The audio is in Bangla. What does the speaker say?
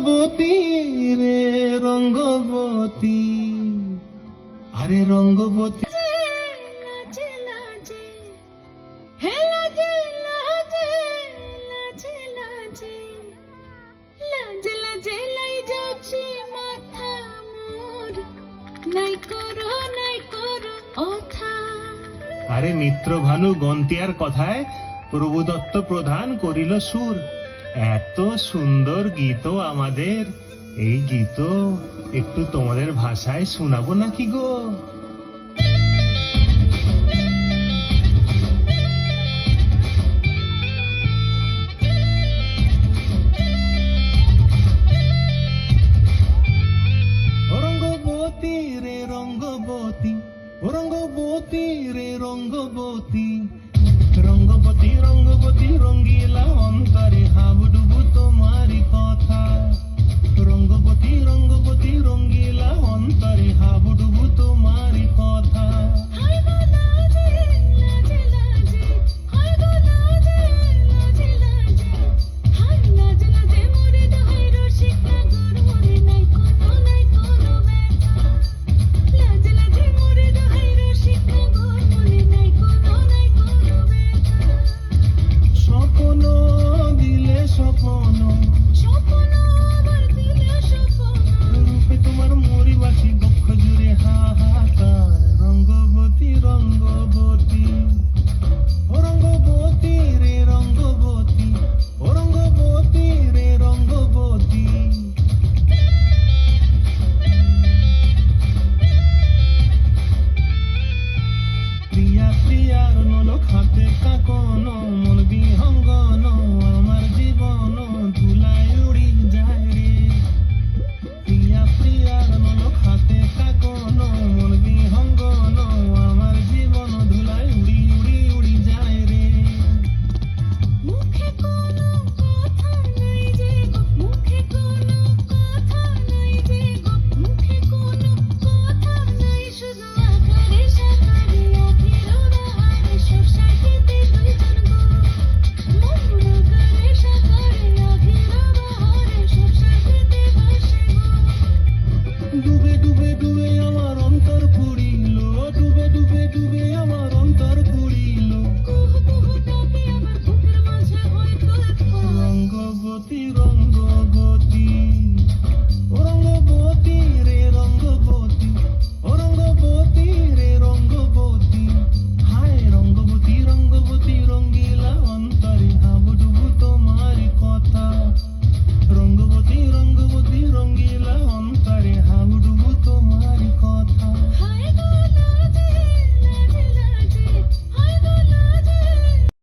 রঙ্গবতী রে রঙ্গবতী, আরে রঙ্গবতী। লাজে লাজে হে লাজে লাজে লাজে লাজে লাজে লাজে লাই যাচ্ছে মাথা মোর, নাই করো অথা। আরে মিত্রভানু গন্তিয়ার কথায় প্রভুদত্ত প্রধান করিল সুর। এত সুন্দর গীত আমাদের, এই গীত একটু তোমাদের ভাষায় শোনাবো নাকি গো?